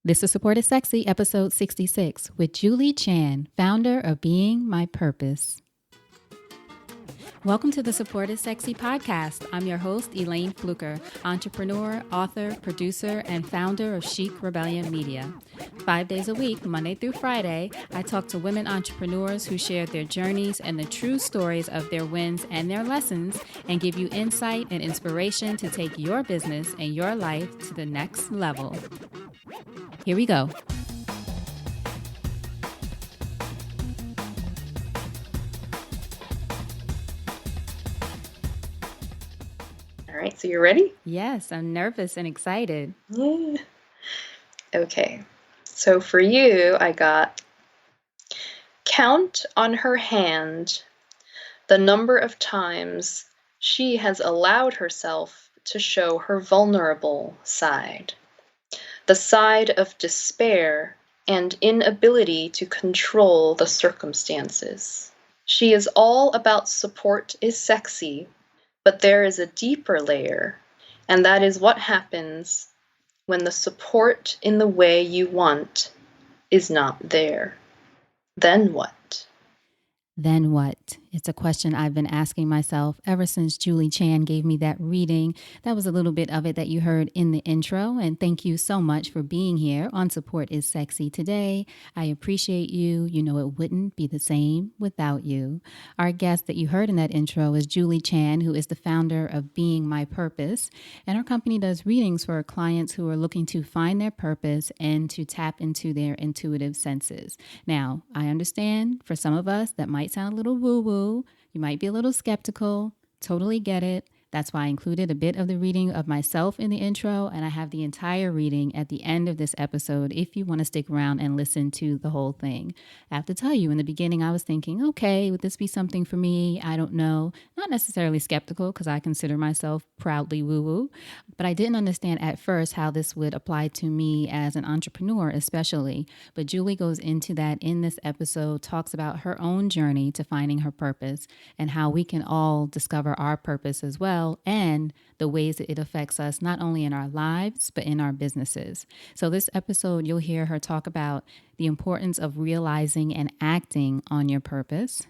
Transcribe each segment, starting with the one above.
This is Support is Sexy, episode 66, with Julie Chan, founder of Being My Purpose. Welcome to the Support is Sexy podcast. I'm your host, Elayne Fluker, entrepreneur, author, producer, and founder of Chic Rebellion Media. 5 days a week, Monday through Friday, I talk to women entrepreneurs who share their journeys and the true stories of their wins and their lessons, and give you insight and inspiration to take your business and your life to the next level. Here we go. All right, so you're ready? Yes, I'm nervous and excited. Yeah. Okay, so for you, I got count on her hand the number of times she has allowed herself to show her vulnerable side. The side of despair and inability to control the circumstances. She is all about support is sexy, but there is a deeper layer, and that is what happens when the support in the way you want is not there. Then what? Then what? It's a question I've been asking myself ever since Julie Chan gave me that reading. That was a little bit of it that you heard in the intro. And thank you so much for being here on Support is Sexy today. I appreciate you. You know, it wouldn't be the same without you. Our guest that you heard in that intro is Julie Chan, who is the founder of Being My Purpose. And her company does readings for clients who are looking to find their purpose and to tap into their intuitive senses. Now, I understand for some of us that might sound a little woo-woo. You might be a little skeptical. Totally get it. That's why I included a bit of the reading of myself in the intro, and I have the entire reading at the end of this episode if you want to stick around and listen to the whole thing. I have to tell you, in the beginning, I was thinking, okay, would this be something for me? I don't know. Not necessarily skeptical, because I consider myself proudly woo-woo, but I didn't understand at first how this would apply to me as an entrepreneur, especially. But Julie goes into that in this episode, talks about her own journey to finding her purpose and how we can all discover our purpose as well, and the ways that it affects us not only in our lives, but in our businesses. So this episode, you'll hear her talk about the importance of realizing and acting on your purpose,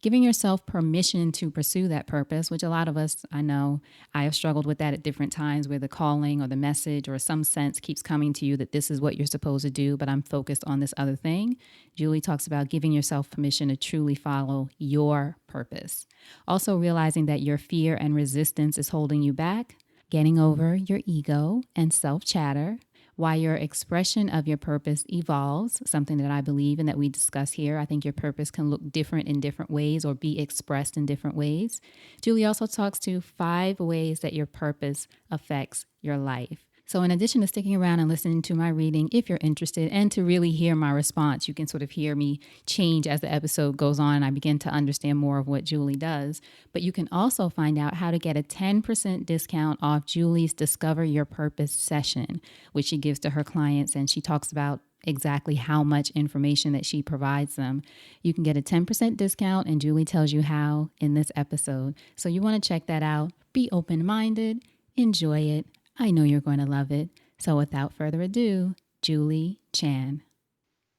giving yourself permission to pursue that purpose, which a lot of us, I know, I have struggled with that at different times where the calling or the message or some sense keeps coming to you that this is what you're supposed to do, but I'm focused on this other thing. Julie talks about giving yourself permission to truly follow your purpose. Also realizing that your fear and resistance is holding you back, getting over your ego and self-chatter, why your expression of your purpose evolves, something that I believe and that we discuss here. I think your purpose can look different in different ways or be expressed in different ways. Julie also talks to 5 ways that your purpose affects your life. So in addition to sticking around and listening to my reading, if you're interested, and to really hear my response, you can sort of hear me change as the episode goes on and I begin to understand more of what Julie does. But you can also find out how to get a 10% discount off Julie's Discover Your Purpose session, which she gives to her clients. And she talks about exactly how much information that she provides them. You can get a 10% discount, and Julie tells you how in this episode. So you want to check that out. Be open-minded. Enjoy it. I know you're going to love it. So without further ado, Julie Chan.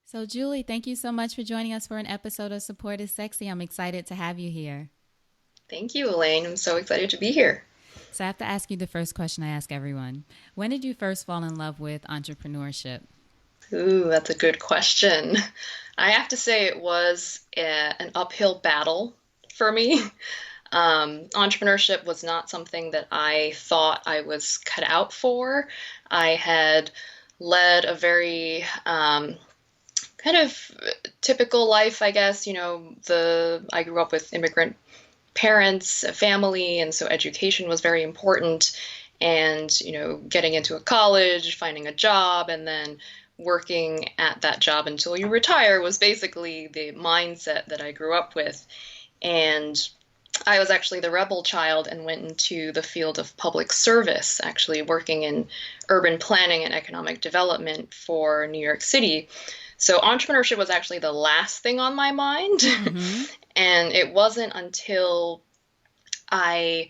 So Julie, thank you so much for joining us for an episode of Support is Sexy. I'm excited to have you here. Thank you, Elayne. I'm so excited to be here. So I have to ask you the first question I ask everyone. When did you first fall in love with entrepreneurship? Ooh, that's a good question. I have to say it was an uphill battle for me. Entrepreneurship was not something that I thought I was cut out for. I had led a very kind of typical life, I guess. You know, I grew up with immigrant parents, a family, and so education was very important. And, you know, getting into a college, finding a job, and then working at that job until you retire was basically the mindset that I grew up with. And I was actually the rebel child and went into the field of public service, actually working in urban planning and economic development for New York City. So entrepreneurship was actually the last thing on my mind. Mm-hmm. And it wasn't until I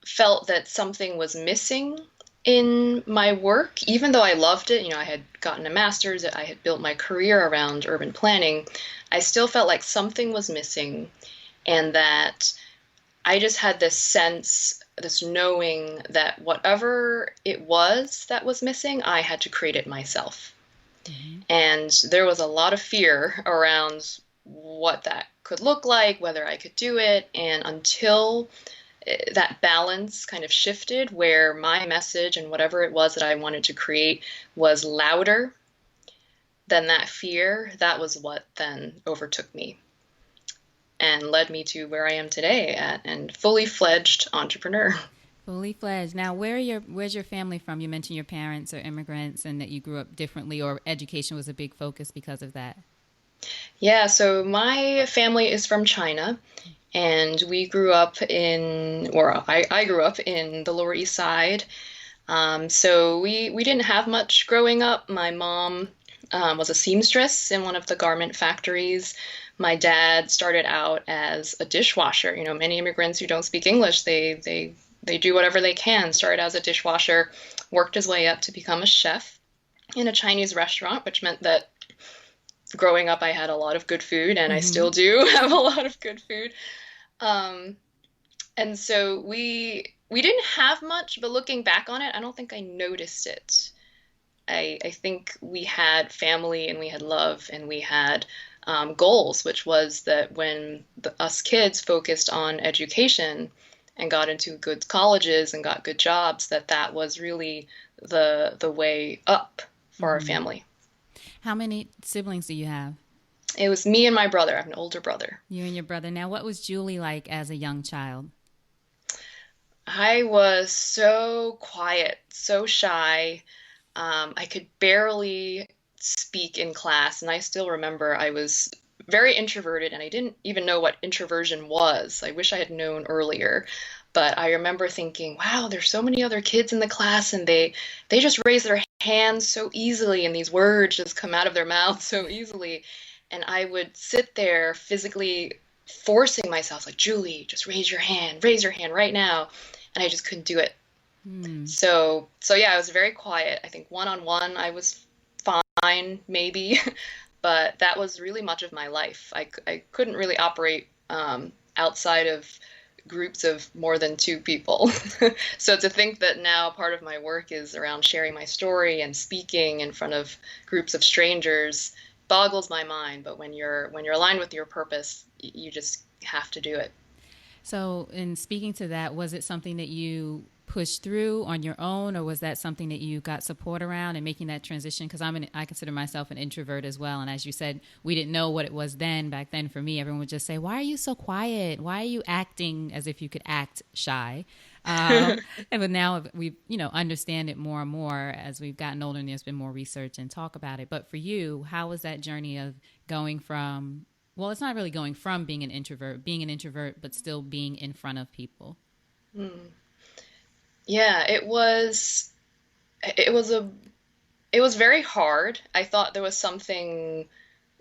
felt that something was missing In my work, even though I loved it, I had gotten a master's, I had built my career around urban planning, I still felt like something was missing, and that I just had this sense, this knowing that whatever it was that was missing, I had to create it myself. Mm-hmm. And there was a lot of fear around what that could look like, whether I could do it. And until that balance kind of shifted, where my message and whatever it was that I wanted to create was louder than that fear, that was what then overtook me and led me to where I am today and fully fledged entrepreneur. Fully fledged. Now, where's your family from? You mentioned your parents are immigrants and that you grew up differently, or education was a big focus because of that. Yeah, so my family is from China, and we grew up or I grew up in the Lower East Side. So we didn't have much growing up. My mom was a seamstress in one of the garment factories. My dad started out as a dishwasher. Many immigrants who don't speak English, they do whatever they can. Started as a dishwasher, worked his way up to become a chef in a Chinese restaurant, which meant that growing up I had a lot of good food, and I Mm-hmm. still do have a lot of good food. Um, and so we didn't have much, but looking back on it, I don't think I noticed it. I think we had family and we had love and we had goals, which was that when us kids focused on education and got into good colleges and got good jobs, that was really the way up for our Mm-hmm. family. How many siblings do you have? It was me and my brother. I have an older brother. You and your brother. Now, what was Julie like as a young child? I was so quiet, so shy. I could barely speak in class, and I still remember I was very introverted and I didn't even know what introversion was. I wish I had known earlier. But I remember thinking, wow, there's so many other kids in the class and they just raise their hands so easily and these words just come out of their mouths so easily. And I would sit there physically forcing myself, like, Julie, just raise your hand right now. And I just couldn't do it. Hmm. So yeah, I was very quiet. I think one on one I was fine, maybe, but that was really much of my life. I couldn't really operate outside of groups of more than two people. So to think that now part of my work is around sharing my story and speaking in front of groups of strangers boggles my mind. But when you're aligned with your purpose, you just have to do it. So, in speaking to that, was it something that you pushed through on your own, or was that something that you got support around and making that transition? Because I consider myself an introvert as well, and as you said, we didn't know what it was then. Back then, for me, everyone would just say, "Why are you so quiet? Why are you acting as if you could act shy?" And but now we, understand it more and more as we've gotten older, and there's been more research and talk about it. But for you, how was that journey of going from well, it's not really going from being an introvert, but still being in front of people. Mm. Yeah, it was a it was very hard. I thought there was something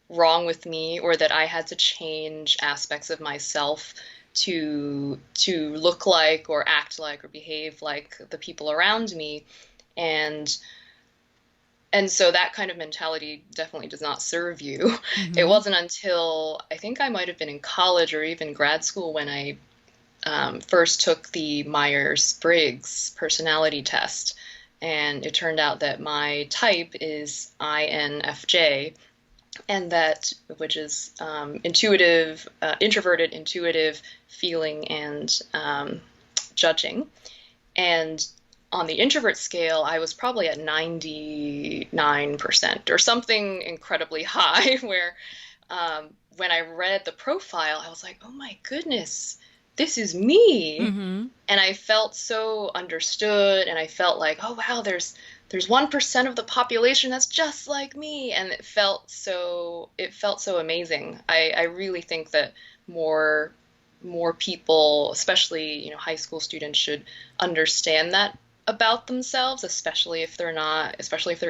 wrong with me or that I had to change aspects of myself to look like or act like or behave like the people around me. And and so that kind of mentality definitely does not serve you. It Mm-hmm. wasn't until I think I might have been in college or even grad school when I first took the Myers-Briggs personality test. And it turned out that my type is INFJ, and that, which is introverted, intuitive, feeling, and judging. And on the introvert scale, I was probably at 99% or something incredibly high, where when I read the profile, I was like, oh my goodness, this is me. Mm-hmm. And I felt so understood, and I felt like, oh wow, there's 1% of the population that's just like me, and it felt so amazing. I really think that more more people, especially high school students, should understand that about themselves, especially if they're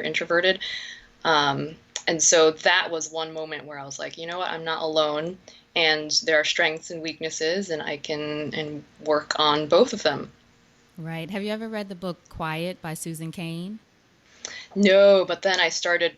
introverted. Um, and so that was one moment where I was like, you know what, I'm not alone, and there are strengths and weaknesses, and I can and work on both of them. Right. Have you ever read the book Quiet by Susan Cain? No, but then I started,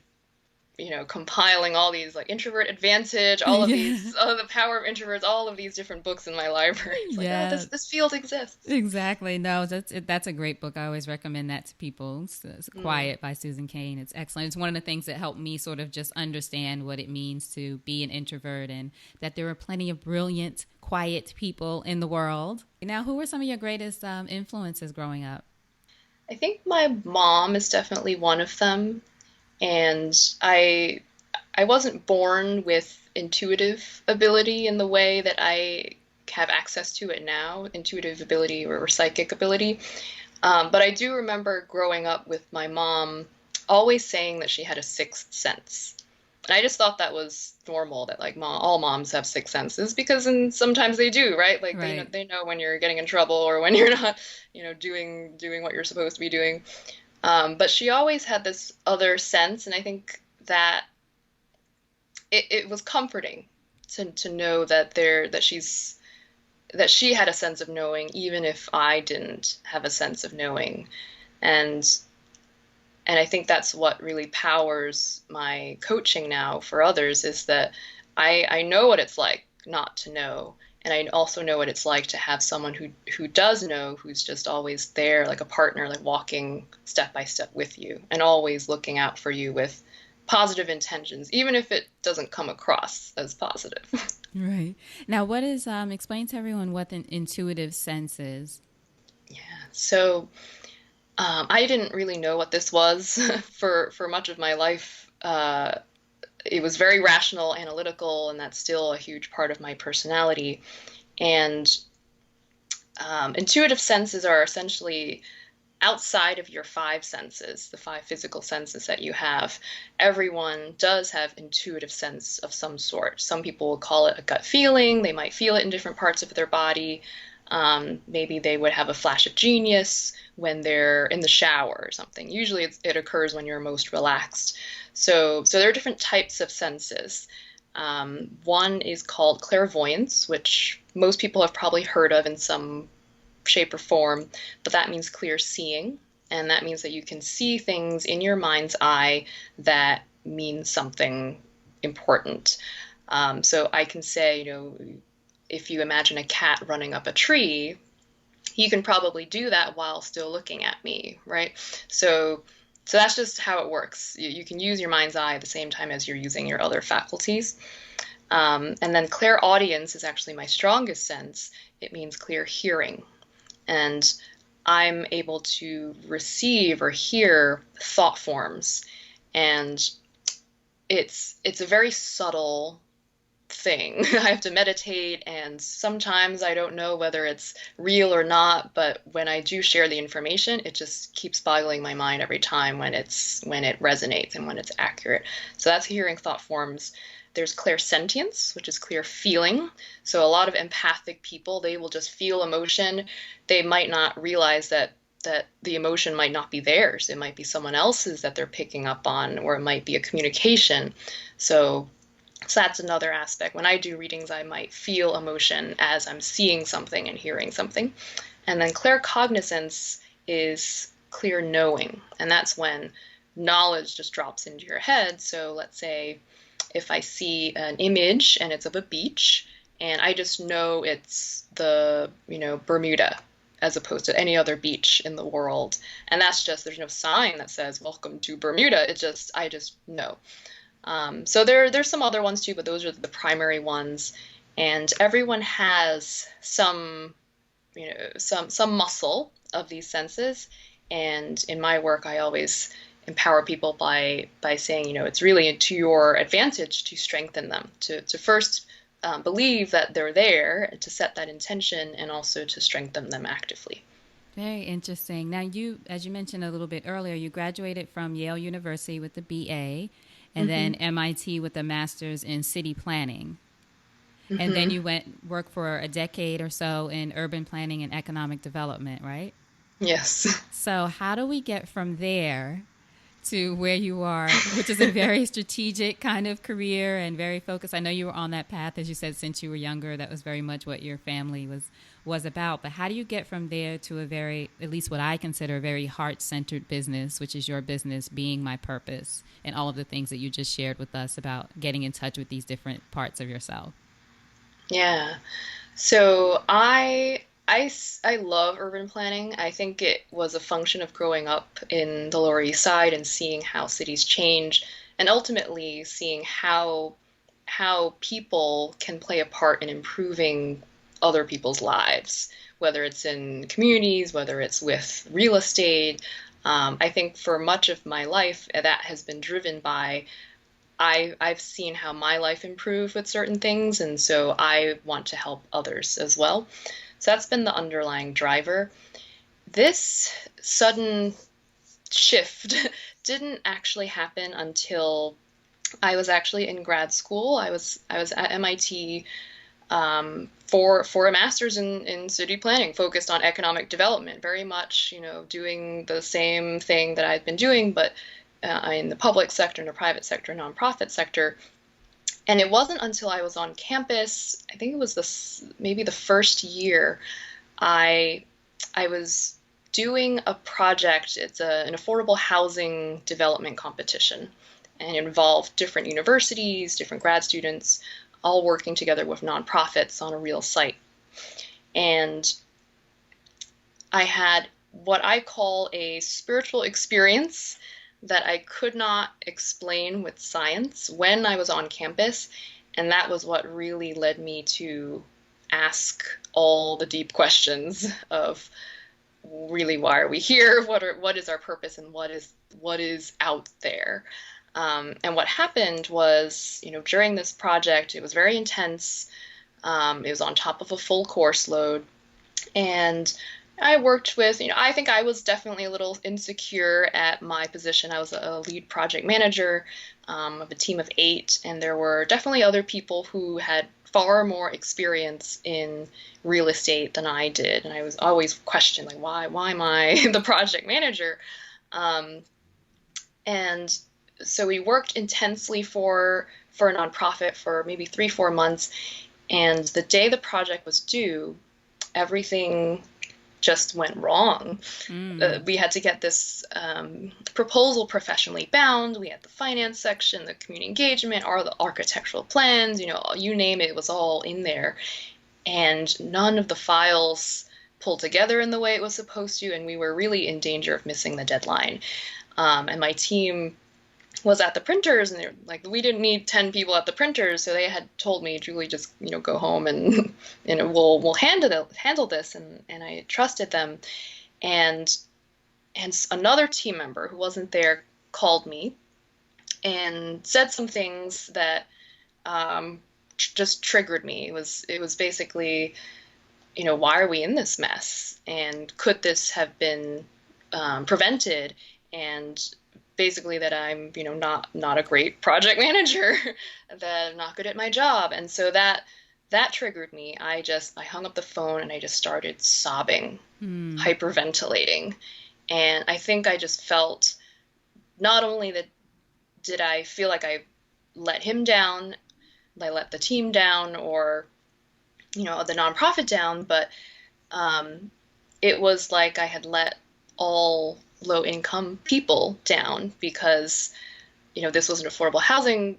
compiling all these like introvert advantage, all of Yeah. these, oh, the power of introverts, all of these different books in my library. It's like, oh, Yeah. this field exists. Exactly. No, that's a great book. I always recommend that to people. It's Mm, Quiet by Susan Cain. It's excellent. It's one of the things that helped me sort of just understand what it means to be an introvert and that there are plenty of brilliant, quiet people in the world. Now, who were some of your greatest influences growing up? I think my mom is definitely one of them, and I wasn't born with intuitive ability in the way that I have access to it now, intuitive ability or psychic ability. But I do remember growing up with my mom always saying that she had a sixth sense. And I just thought that was normal, that like all moms have sixth senses because sometimes they do, right? Like Right. they know when you're getting in trouble or when you're not, doing what you're supposed to be doing. But she always had this other sense, and I think that it was comforting to know that she had a sense of knowing, even if I didn't have a sense of knowing. And I think that's what really powers my coaching now for others is that I know what it's like not to know. And I also know what it's like to have someone who does know, who's just always there, like a partner, like walking step by step with you and always looking out for you with positive intentions, even if it doesn't come across as positive. Right. Now, what is explain to everyone what an intuitive sense is? Yeah. So I didn't really know what this was for much of my life. It was very rational, analytical, and that's still a huge part of my personality. And intuitive senses are essentially outside of your five senses, the five physical senses that you have. Everyone does have intuitive sense of some sort. Some people will call it a gut feeling. They might feel it in different parts of their body. Maybe they would have a flash of genius when they're in the shower or something. Usually it occurs when you're most relaxed. So there are different types of senses. One is called clairvoyance, which most people have probably heard of in some shape or form, but that means clear seeing. And that means that you can see things in your mind's eye that mean something important. So I can say, if you imagine a cat running up a tree, you can probably do that while still looking at me, right? So that's just how it works. You can use your mind's eye at the same time as you're using your other faculties. And then clairaudience is actually my strongest sense. It means clear hearing. And I'm able to receive or hear thought forms. And it's a very subtle thing. I have to meditate, and sometimes I don't know whether it's real or not, but when I do share the information, it just keeps boggling my mind every time when it resonates and when it's accurate. So that's hearing thought forms. There's clairsentience, which is clear feeling. So a lot of empathic people, they will just feel emotion. They might not realize that the emotion might not be theirs. It might be someone else's that they're picking up on, or it might be a communication. So that's another aspect. When I do readings, I might feel emotion as I'm seeing something and hearing something. And then claircognizance is clear knowing. And that's when knowledge just drops into your head. So let's say if I see an image and it's of a beach, and I just know it's the, Bermuda as opposed to any other beach in the world. And that's just, there's no sign that says, welcome to Bermuda. I just know. So there's some other ones too, but those are the primary ones. And everyone has some muscle of these senses. And in my work, I always empower people by saying, it's really to your advantage to strengthen them, to first believe that they're there, to set that intention, and also to strengthen them actively. Very interesting. Now, as you mentioned a little bit earlier, you graduated from Yale University with the BA and Hmm. then MIT with a master's in city planning. And then Hmm. you went work for a decade or so in urban planning and economic development, right? Yes. So, how do we get from there to where you are, which is a very strategic kind of career and very focused? I know you were on that path, as you said, since you were younger. That was very much what your family was was about. But how do you get from there to a very, at least what I consider a very heart-centered business, which is your business being my purpose, and all of the things that you just shared with us about getting in touch with these different parts of yourself? Yeah. So I love urban planning. I think it was a function of growing up in the Lower East Side and seeing how cities change, and ultimately seeing how people can play a part in improving other people's lives, whether it's in communities, whether it's with real estate. I think for much of my life, that has been driven by I've seen how my life improved with certain things, and so I want to help others as well. So that's been the underlying driver. This sudden shift didn't actually happen until I was actually in grad school. I was at MIT for a master's in city planning, focused on economic development, very much, doing the same thing that I'd been doing, but in the public sector, in the private sector, nonprofit sector. And it wasn't until I was on campus, I think it was maybe the first year, I I was doing a project. It's an affordable housing development competition, and it involved different universities, different grad students, all working together with nonprofits on a real site. And I had what I call a spiritual experience that I could not explain with science when I was on campus. And that was what really led me to ask all the deep questions of really, why are we here? What is our purpose, and what is out there? And what happened was, during this project, it was very intense. It was on top of a full course load. And I worked with, I think I was definitely a little insecure at my position. I was a lead project manager of a team of 8, and there were definitely other people who had far more experience in real estate than I did. And I was always questioned, like, why am I the project manager? And so we worked intensely for a nonprofit for maybe 3-4 months. And the day the project was due, everything just went wrong. We had to get this proposal professionally bound. We had the finance section, the community engagement, or the architectural plans, you name it, it was all in there. And none of the files pulled together in the way it was supposed to, and we were really in danger of missing the deadline. And my team was at the printers, and they're like, we didn't need 10 people at the printers, so they had told me, Julie, just go home and we'll handle this, and I trusted them. And another team member who wasn't there called me and said some things that just triggered me. It was basically, why are we in this mess, and could this have been prevented? And basically that I'm, not a great project manager, that I'm not good at my job. And so that triggered me. I hung up the phone and I just started sobbing, hyperventilating. And I think I just felt, not only that did I feel like I let him down, I let the team down, or, the nonprofit down, but it was like I had let all low-income people down, because this was an affordable housing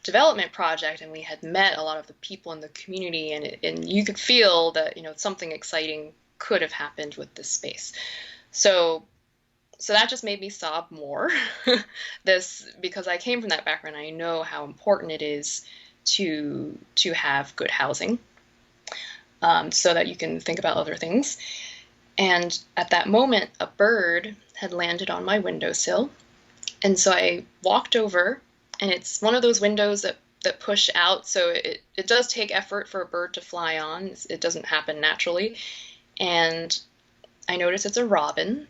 development project, and we had met a lot of the people in the community, and you could feel that something exciting could have happened with this space. So that just made me sob more. Because I came from that background, I know how important it is to have good housing, so that you can think about other things. And at that moment, a bird had landed on my windowsill. And so I walked over, and it's one of those windows that push out. So it does take effort for a bird to fly on. It doesn't happen naturally. And I notice it's a robin,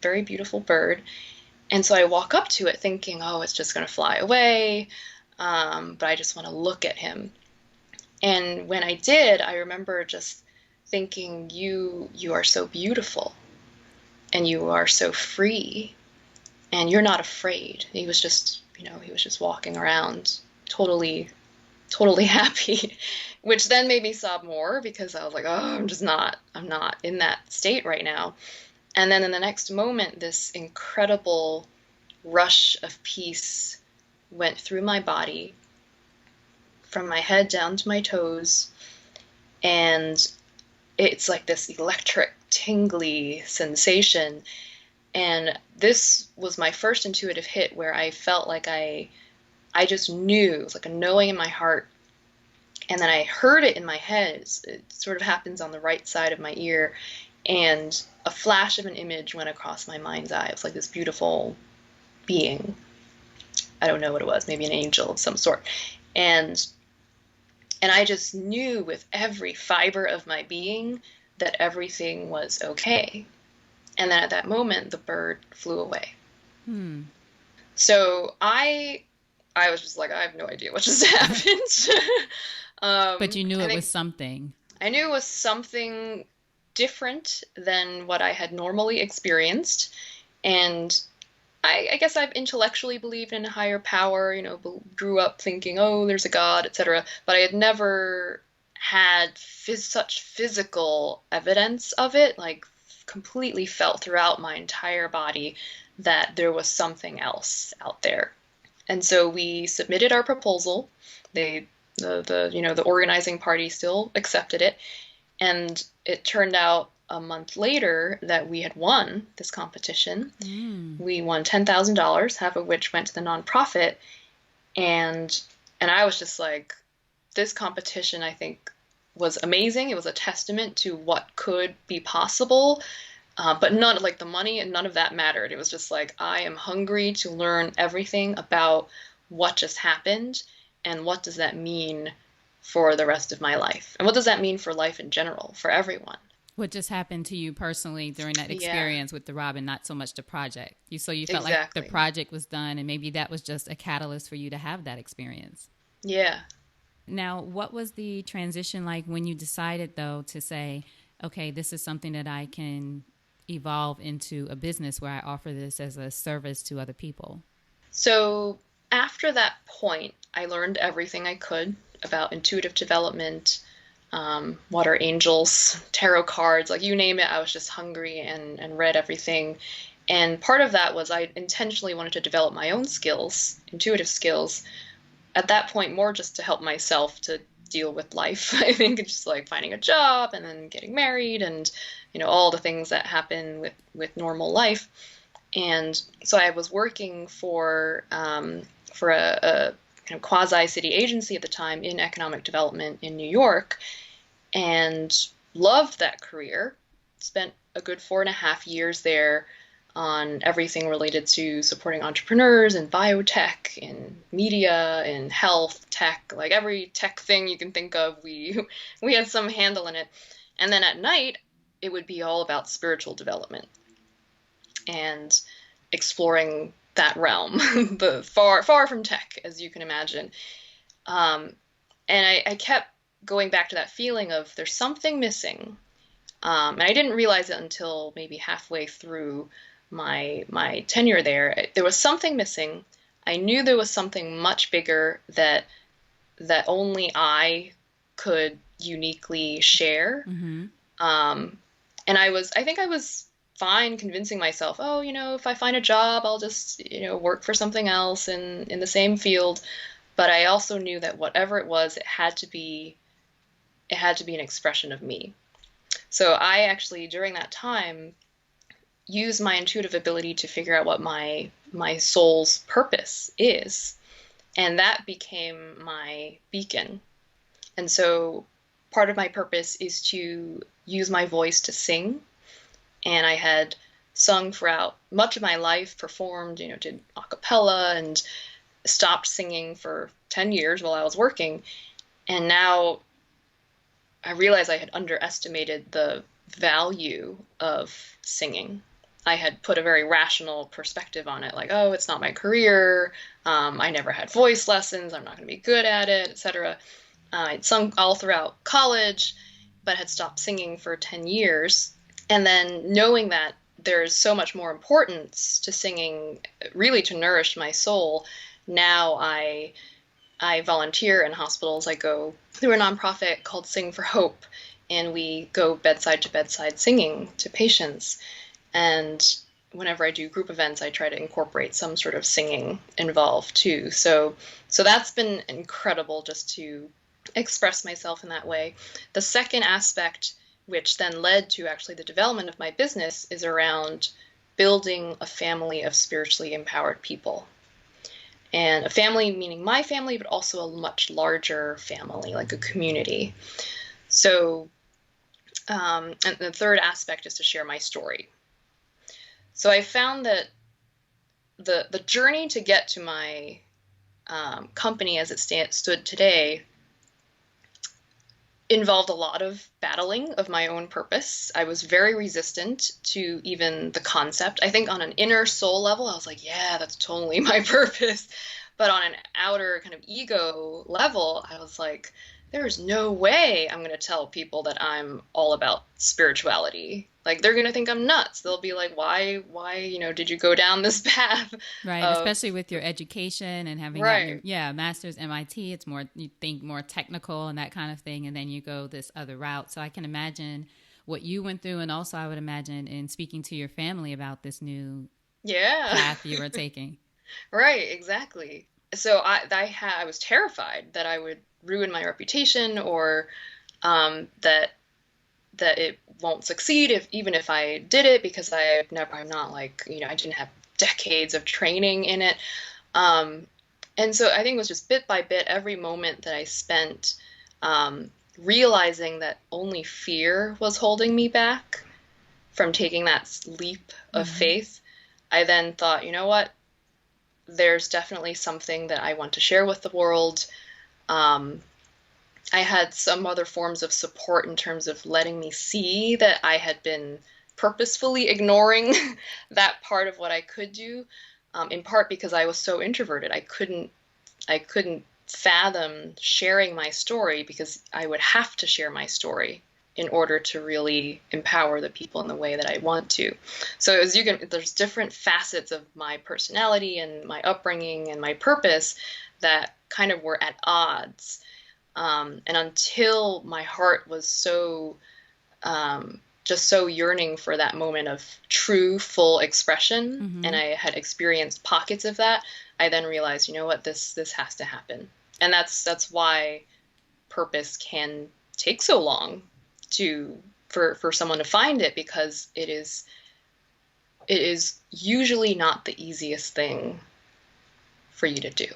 very beautiful bird. And so I walk up to it thinking, oh, it's just going to fly away. But I just want to look at him. And when I did, I remember just thinking, you are so beautiful, and you are so free, and you're not afraid. He was just walking around totally totally happy, which then made me sob more because I was like, oh, I'm not in that state right now. And then in the next moment, this incredible rush of peace went through my body from my head down to my toes. And it's like this electric, tingly sensation. And this was my first intuitive hit where I felt like I just knew, it was like a knowing in my heart. And then I heard it in my head. It sort of happens on the right side of my ear. And a flash of an image went across my mind's eye. It was like this beautiful being. I don't know what it was, maybe an angel of some sort. And I just knew with every fiber of my being that everything was okay. And then at that moment, the bird flew away. So I was just like, I have no idea what just happened. But you knew it was something. I knew it was something different than what I had normally experienced. And I guess I've intellectually believed in a higher power, grew up thinking, oh, there's a God, etc. But I had never had such physical evidence of it, like completely felt throughout my entire body that there was something else out there. And so we submitted our proposal. The organizing party still accepted it. And it turned out a month later that we had won this competition. We won $10,000, half of which went to the nonprofit. And I was just like, this competition, I think, was amazing. It was a testament to what could be possible. But none, like the money and none of that mattered. It was just like, I am hungry to learn everything about what just happened and what does that mean for the rest of my life? And what does that mean for life in general, for everyone? What just happened to you personally during that experience with the robin, not so much the project? So you felt like the project was done and maybe that was just a catalyst for you to have that experience. Yeah. Now, what was the transition like when you decided, though, to say, okay, this is something that I can evolve into a business where I offer this as a service to other people? So after that point, I learned everything I could about intuitive development, what are angels, tarot cards, like you name it. I was just hungry and read everything. And part of that was I intentionally wanted to develop my own skills, intuitive skills, at that point more just to help myself to deal with life. I think it's just like finding a job and then getting married and, all the things that happen with normal life. And so I was working for a kind of quasi-city agency at the time in economic development in New York, and loved that career. Spent a good 4.5 years there on everything related to supporting entrepreneurs in biotech, in media, in health, tech, like every tech thing you can think of, we had some handle in it. And then at night, it would be all about spiritual development and exploring that realm, the far from tech, as you can imagine. And I kept going back to that feeling of there's something missing. And I didn't realize it until maybe halfway through my tenure there. There was something missing. I knew there was something much bigger that only I could uniquely share. Mm-hmm. And I think I was fine convincing myself, oh, if I find a job, I'll just, work for something else in the same field. But I also knew that whatever it was, it had to be an expression of me. So I actually, during that time, used my intuitive ability to figure out what my soul's purpose is. And that became my beacon. And so part of my purpose is to use my voice to sing. And I had sung throughout much of my life, performed, did a cappella, and stopped singing for 10 years while I was working. And now I realized I had underestimated the value of singing. I had put a very rational perspective on it, like, oh, it's not my career. I never had voice lessons. I'm not going to be good at it, etc. I'd sung all throughout college, but had stopped singing for 10 years. And then knowing that there's so much more importance to singing, really to nourish my soul, now I I volunteer in hospitals. I go through a nonprofit called Sing for Hope, and we go bedside to bedside singing to patients. And whenever I do group events, I try to incorporate some sort of singing involved too. So that's been incredible just to express myself in that way. The second aspect, which then led to actually the development of my business, is around building a family of spiritually empowered people. And a family meaning my family, but also a much larger family, like a community. So, and the third aspect is to share my story. So I found that the journey to get to my company as it stood today involved a lot of battling of my own purpose. I was very resistant to even the concept. I think on an inner soul level, I was like, yeah, that's totally my purpose. But on an outer kind of ego level, I was like, there's no way I'm going to tell people that I'm all about spirituality. Like, they're going to think I'm nuts. They'll be like, why, did you go down this path Right, of, especially with your education and having gotten your right, master's MIT, it's more you think more technical and that kind of thing, and then you go this other route. So I can imagine what you went through, and also I would imagine in speaking to your family about this new yeah. path you were taking. Right, exactly. So I was terrified that I would ruin my reputation, or that it won't succeed even if I did it, because I'm not like, I didn't have decades of training in it. Um, and so I think it was just bit by bit, every moment that I spent realizing that only fear was holding me back from taking that leap of Mm-hmm. faith. I then thought, you know what? There's definitely something that I want to share with the world. Um, I had some other forms of support in terms of letting me see that I had been purposefully ignoring that part of what I could do, in part because I was so introverted. I couldn't fathom sharing my story, because I would have to share my story in order to really empower the people in the way that I want to. So there's different facets of my personality and my upbringing and my purpose that kind of were at odds. And until my heart was just so yearning for that moment of true, full expression, and Mm-hmm. I had experienced pockets of that, I then realized, you know what, this has to happen. And that's why purpose can take so long for someone to find it, because it is usually not the easiest thing for you to do.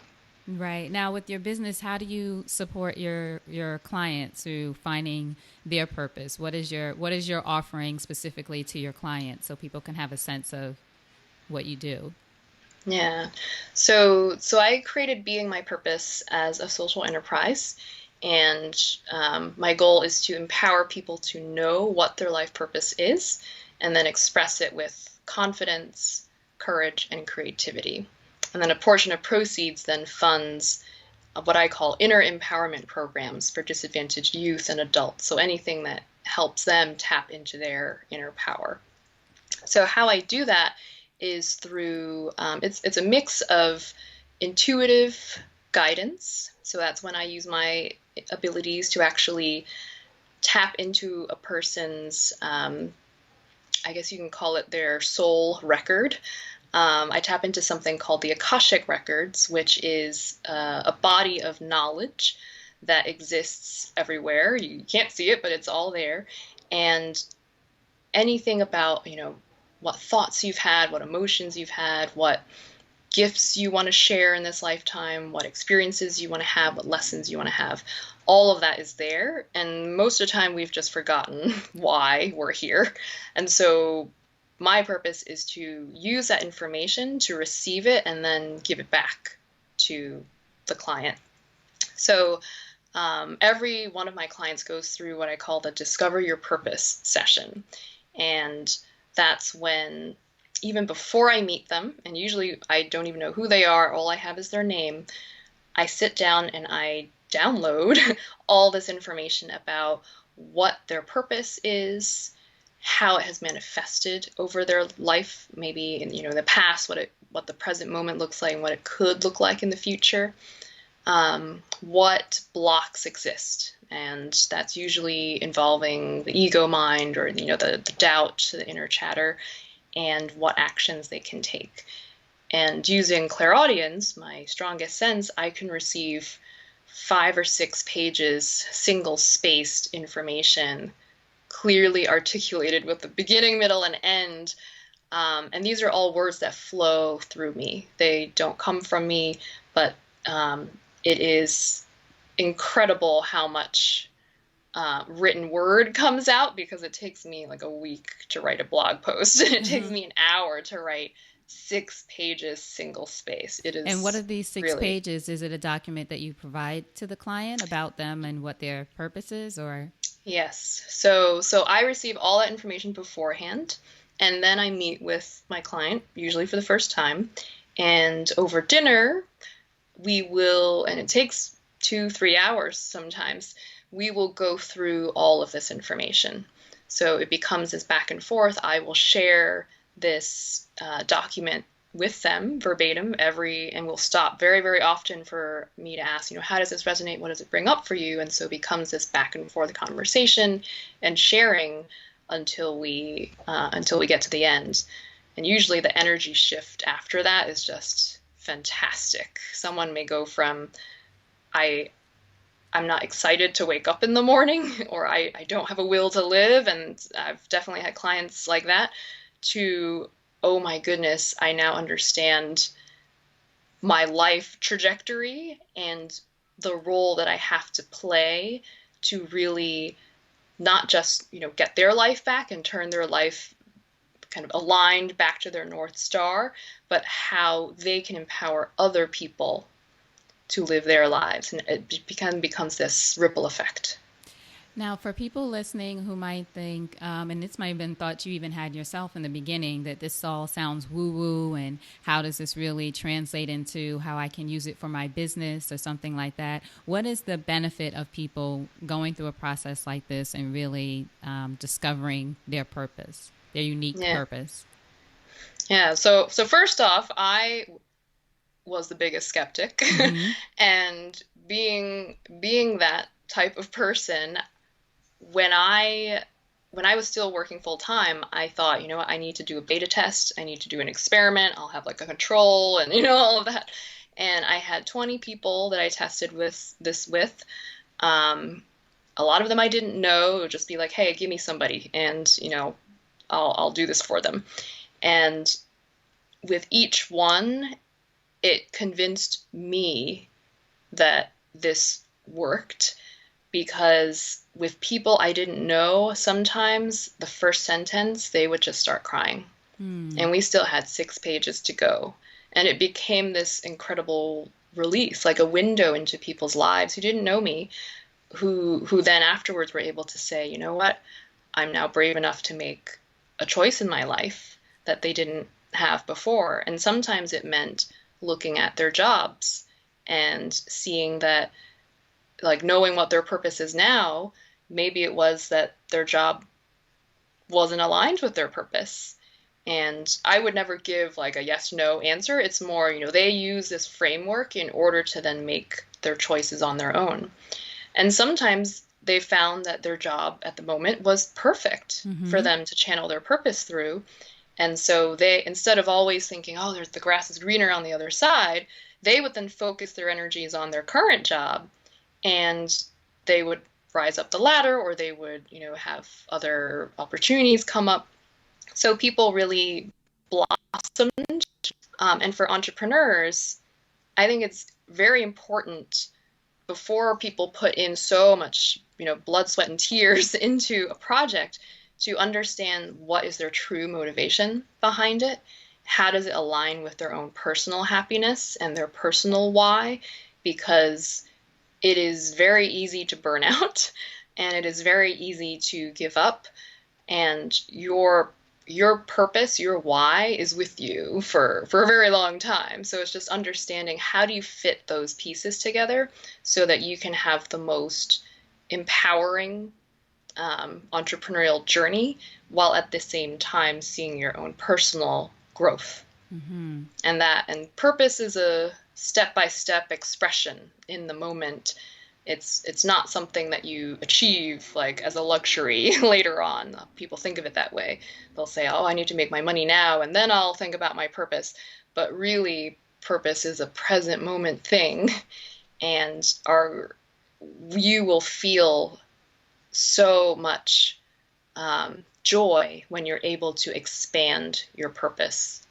Right. Now with your business, how do you support your clients through finding their purpose? What is your offering specifically to your clients so people can have a sense of what you do? Yeah. So I created Being My Purpose as a social enterprise, and my goal is to empower people to know what their life purpose is, and then express it with confidence, courage, and creativity. And then a portion of proceeds then funds what I call inner empowerment programs for disadvantaged youth and adults. So anything that helps them tap into their inner power. So how I do that is through it's a mix of intuitive guidance. So that's when I use my abilities to actually tap into a person's, I guess you can call it their soul record. I tap into something called the Akashic Records, which is a body of knowledge that exists everywhere. You can't see it, but it's all there. And anything about, what thoughts you've had, what emotions you've had, what gifts you want to share in this lifetime, what experiences you want to have, what lessons you want to have. All of that is there. And most of the time, we've just forgotten why we're here. And so my purpose is to use that information to receive it and then give it back to the client. So every one of my clients goes through what I call the Discover Your Purpose session. And that's when, even before I meet them, and usually I don't even know who they are, all I have is their name, I sit down and I download all this information about what their purpose is, how it has manifested over their life, maybe in the past, what the present moment looks like, and what it could look like in the future. what blocks exist. And that's usually involving the ego mind or, the doubt, the inner chatter, and what actions they can take. And using clairaudience, my strongest sense, I can receive 5 or 6 pages, single-spaced information, clearly articulated with the beginning, middle, and end. And these are all words that flow through me. They don't come from me, but it is incredible how much written word comes out, because it takes me like a week to write a blog post. It takes me an hour to write 6 pages, single space. It is. And what are these 6 really pages? Is it a document that you provide to the client about them and what their purpose is, or? Yes. So I receive all that information beforehand, and then I meet with my client, usually for the first time, and over dinner, we will, and it takes 2-3 hours sometimes, we will go through all of this information. So it becomes this back and forth. I will share this document with them verbatim and we'll stop very, very often for me to ask, how does this resonate? What does it bring up for you? And so it becomes this back and forth conversation and sharing until we get to the end. And usually the energy shift after that is just fantastic. Someone may go from, I'm not excited to wake up in the morning, or I don't have a will to live, and I've definitely had clients like that, to, oh my goodness, I now understand my life trajectory and the role that I have to play to really not just, get their life back and turn their life kind of aligned back to their North Star, but how they can empower other people to live their lives. And it becomes this ripple effect. Now, for people listening who might think, and this might have been thoughts you even had yourself in the beginning, that this all sounds woo-woo, and how does this really translate into how I can use it for my business or something like that? What is the benefit of people going through a process like this and really discovering their purpose, their unique purpose? Yeah. So first off, I was the biggest skeptic, mm-hmm. And being that type of person, when I was still working full time, I thought, I need to do a beta test. I need to do an experiment. I'll have like a control and, all of that. And I had 20 people that I tested this with. A lot of them I didn't know. It would just be like, hey, give me somebody, and, I'll do this for them. And with each one, it convinced me that this worked, because with people I didn't know, sometimes the first sentence, they would just start crying. And we still had 6 pages to go. And it became this incredible release, like a window into people's lives who didn't know me, who then afterwards were able to say, you know what, I'm now brave enough to make a choice in my life that they didn't have before. And sometimes it meant looking at their jobs and seeing that, like, knowing what their purpose is now, maybe it was that their job wasn't aligned with their purpose. And I would never give like a yes, no answer. It's more, they use this framework in order to then make their choices on their own. And sometimes they found that their job at the moment was perfect for them to channel their purpose through. And so they, instead of always thinking, oh, the grass is greener on the other side, they would then focus their energies on their current job, and they would rise up the ladder, or they would, have other opportunities come up. So people really blossomed. And for entrepreneurs, I think it's very important, before people put in so much, blood, sweat, and tears into a project, to understand what is their true motivation behind it. How does it align with their own personal happiness and their personal why? Because it is very easy to burn out, and it is very easy to give up. And your purpose, your why, is with you for a very long time. So it's just understanding, how do you fit those pieces together so that you can have the most empowering entrepreneurial journey, while at the same time seeing your own personal growth. And purpose is a step-by-step expression in the moment. It's not something that you achieve like as a luxury later on. People think of it that way. They'll say, "Oh, I need to make my money now, and then I'll think about my purpose." But really, purpose is a present moment thing, and you will feel so much joy when you're able to expand your purpose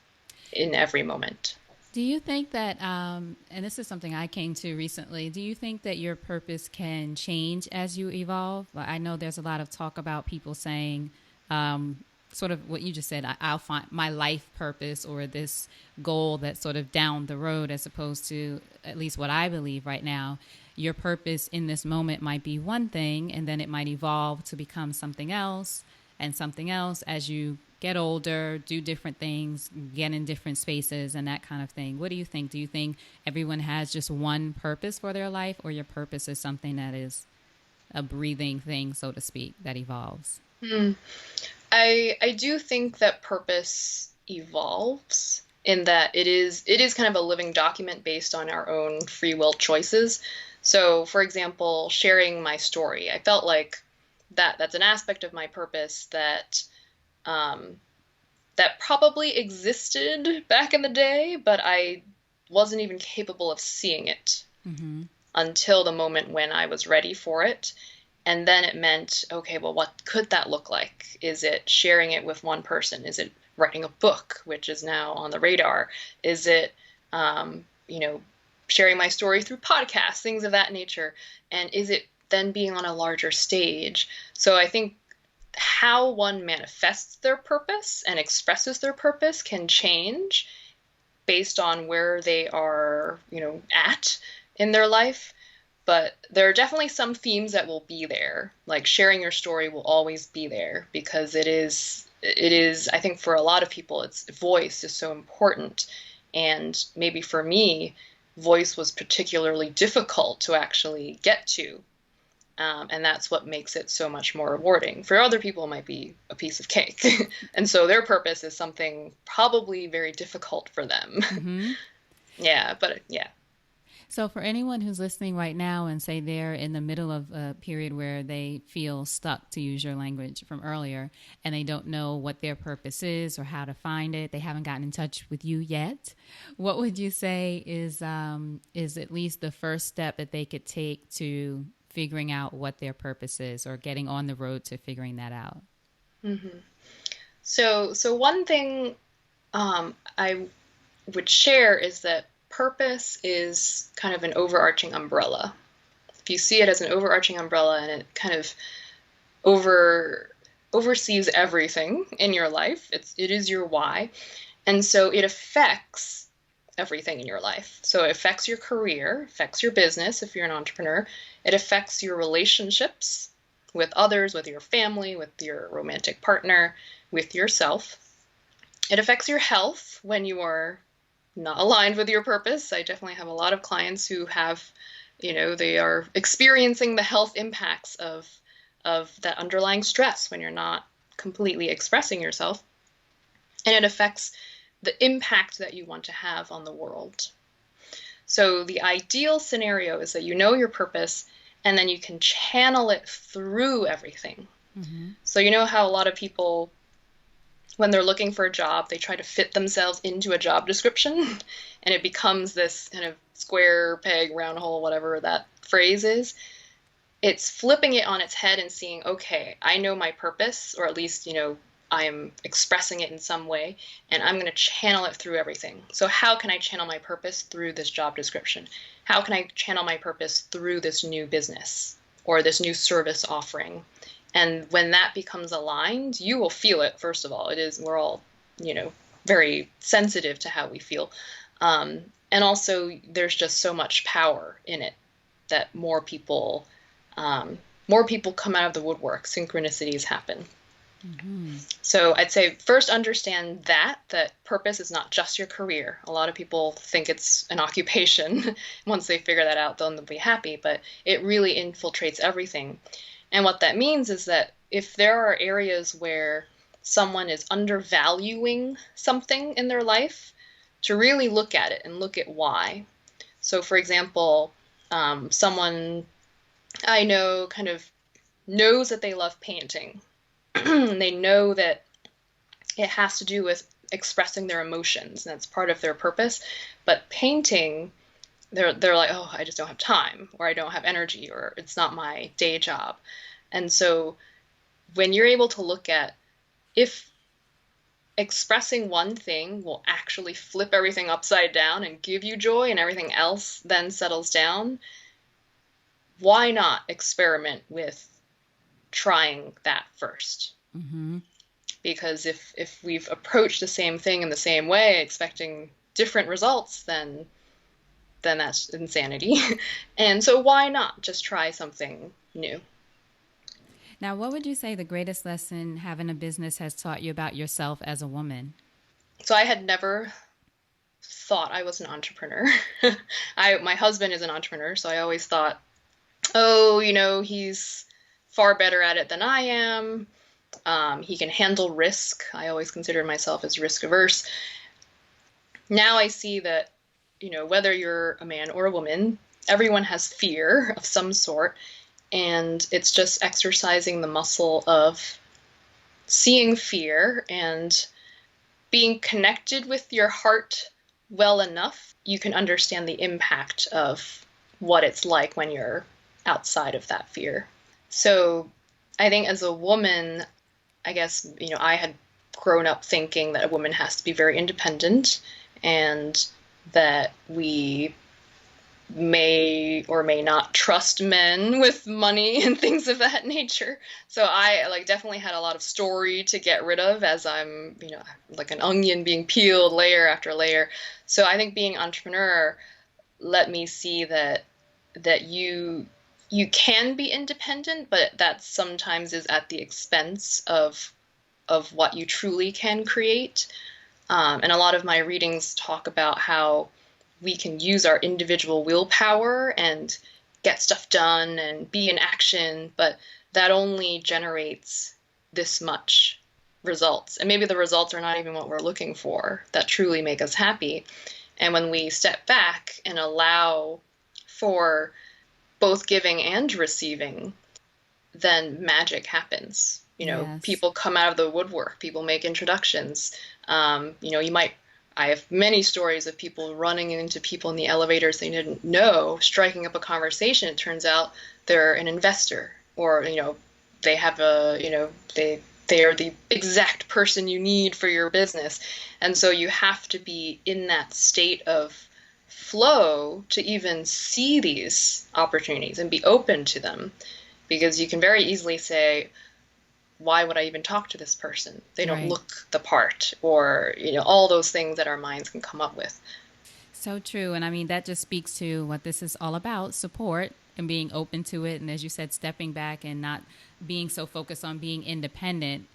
in every moment. Do you think that, and this is something I came to recently, do you think that your purpose can change as you evolve? I know there's a lot of talk about people saying, sort of what you just said, I'll find my life purpose or this goal that's sort of down the road, as opposed to, at least what I believe right now, your purpose in this moment might be one thing, and then it might evolve to become something else and something else as you get older, do different things, get in different spaces and that kind of thing. What do you think? Do you think everyone has just one purpose for their life, or your purpose is something that is a breathing thing, so to speak, that evolves? I do think that purpose evolves in that it is kind of a living document based on our own free will choices. So, for example, sharing my story, I felt like that's an aspect of my purpose that probably existed back in the day, but I wasn't even capable of seeing it until the moment when I was ready for it. And then it meant, okay, well, what could that look like? Is it sharing it with one person? Is it writing a book, which is now on the radar? Is it, sharing my story through podcasts, things of that nature? And is it then being on a larger stage? So I think how one manifests their purpose and expresses their purpose can change based on where they are, at in their life. But there are definitely some themes that will be there. Like sharing your story will always be there because it is, I think for a lot of people, it's voice is so important. And maybe for me, voice was particularly difficult to actually get to. And that's what makes it so much more rewarding. For other people, it might be a piece of cake. And so their purpose is something probably very difficult for them. Yeah. So for anyone who's listening right now and say they're in the middle of a period where they feel stuck, to use your language from earlier, and they don't know what their purpose is or how to find it, they haven't gotten in touch with you yet, what would you say is at least the first step that they could take to figuring out what their purpose is, or getting on the road to figuring that out? So one thing I would share is that purpose is kind of an overarching umbrella. If you see it as an overarching umbrella and it kind of oversees everything in your life, it is your why. And so it affects everything in your life. So it affects your career, affects your business if you're an entrepreneur. It affects your relationships with others, with your family, with your romantic partner, with yourself. It affects your health when you are not aligned with your purpose. I definitely have a lot of clients who have, they are experiencing the health impacts of that underlying stress when you're not completely expressing yourself. And it affects the impact that you want to have on the world. So the ideal scenario is that you know your purpose and then you can channel it through everything. So you know how a lot of people, when they're looking for a job, they try to fit themselves into a job description and it becomes this kind of square peg, round hole, whatever that phrase is. It's flipping it on its head and seeing, okay, I know my purpose, or at least, I am expressing it in some way, and I'm going to channel it through everything. So how can I channel my purpose through this job description? How can I channel my purpose through this new business or this new service offering? And when that becomes aligned, you will feel it, first of all. We're all, very sensitive to how we feel. And also, there's just so much power in it that more people come out of the woodwork. Synchronicities happen. So I'd say first understand that purpose is not just your career. A lot of people think it's an occupation. Once they figure that out, then they'll be happy, but it really infiltrates everything. And what that means is that if there are areas where someone is undervaluing something in their life, to really look at it and look at why. So, for example, someone I know kind of knows that they love painting. They know that it has to do with expressing their emotions, and that's part of their purpose. But painting, they're like, oh, I just don't have time, or I don't have energy, or it's not my day job. And so when you're able to look at if expressing one thing will actually flip everything upside down and give you joy and everything else then settles down, why not experiment with trying that first? Mm-hmm. Because if we've approached the same thing in the same way, expecting different results, then that's insanity. And so why not just try something new? Now, what would you say the greatest lesson having a business has taught you about yourself as a woman? So I had never thought I was an entrepreneur. My husband is an entrepreneur, so I always thought, oh, he's far better at it than I am. He can handle risk. I always considered myself as risk averse. Now I see that, whether you're a man or a woman, everyone has fear of some sort, and it's just exercising the muscle of seeing fear and being connected with your heart well enough, you can understand the impact of what it's like when you're outside of that fear. So I think as a woman, I guess, I had grown up thinking that a woman has to be very independent and that we may or may not trust men with money and things of that nature. So I definitely had a lot of story to get rid of as I'm, like an onion being peeled layer after layer. So I think being an entrepreneur let me see that you can be independent, but that sometimes is at the expense of what you truly can create. And a lot of my readings talk about how we can use our individual willpower and get stuff done and be in action, but that only generates this much results. And maybe the results are not even what we're looking for that truly make us happy. And when we step back and allow for both giving and receiving, then magic happens. Yes. People come out of the woodwork, people make introductions. I have many stories of people running into people in the elevators they didn't know, striking up a conversation. It turns out they're an investor, or, they have they are the exact person you need for your business. And so you have to be in that state of flow to even see these opportunities and be open to them, because you can very easily say, why would I even talk to this person? They don't Right. look the part, or, all those things that our minds can come up with. So true. And I mean, that just speaks to what this is all about, support and being open to it. And as you said, stepping back and not being so focused on being independent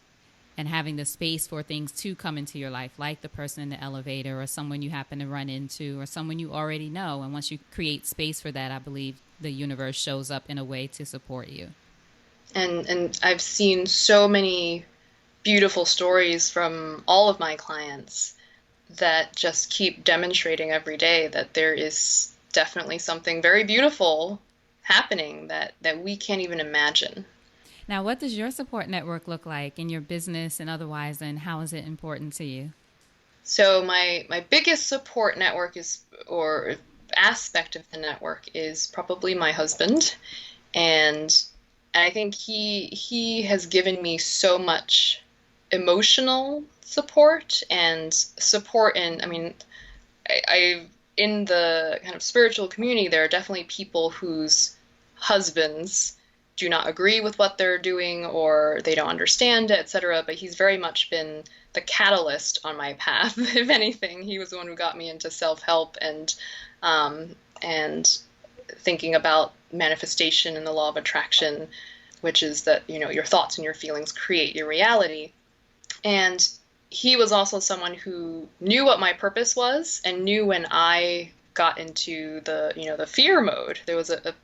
and having the space for things to come into your life, like the person in the elevator or someone you happen to run into or someone you already know. And once you create space for that, I believe the universe shows up in a way to support you. And I've seen so many beautiful stories from all of my clients that just keep demonstrating every day that there is definitely something very beautiful happening that we can't even imagine. Now, what does your support network look like in your business and otherwise, and how is it important to you? So my biggest support network or aspect of the network is probably my husband. And I think he has given me so much emotional support and support I in the kind of spiritual community, there are definitely people whose husbands do not agree with what they're doing or they don't understand it, etc. But he's very much been the catalyst on my path. If anything, he was the one who got me into self-help and thinking about manifestation and the law of attraction, which is that, your thoughts and your feelings create your reality. And he was also someone who knew what my purpose was and knew when I got into the fear mode. There was a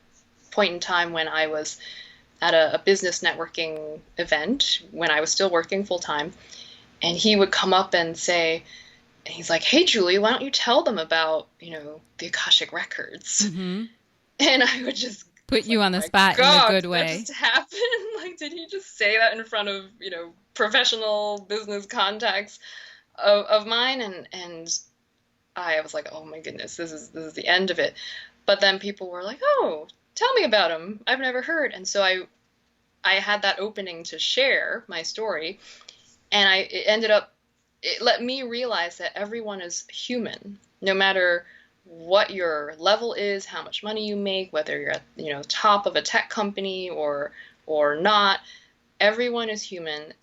point in time when I was at a business networking event when I was still working full time, and he would come up and say, And he's like, hey, Julie, why don't you tell them about, the Akashic records? Mm-hmm. And I would just, I Put was you like, on oh the my spot in the God, good did that way. just happen? Like, did he just say that in front of, professional business contacts of mine? And I was like, oh my goodness, this is the end of it. But then people were like, oh, tell me about him. I've never heard. And so I had that opening to share my story, and it let me realize that everyone is human, no matter what your level is, how much money you make, whether you're at, top of a tech company or not. Everyone is human.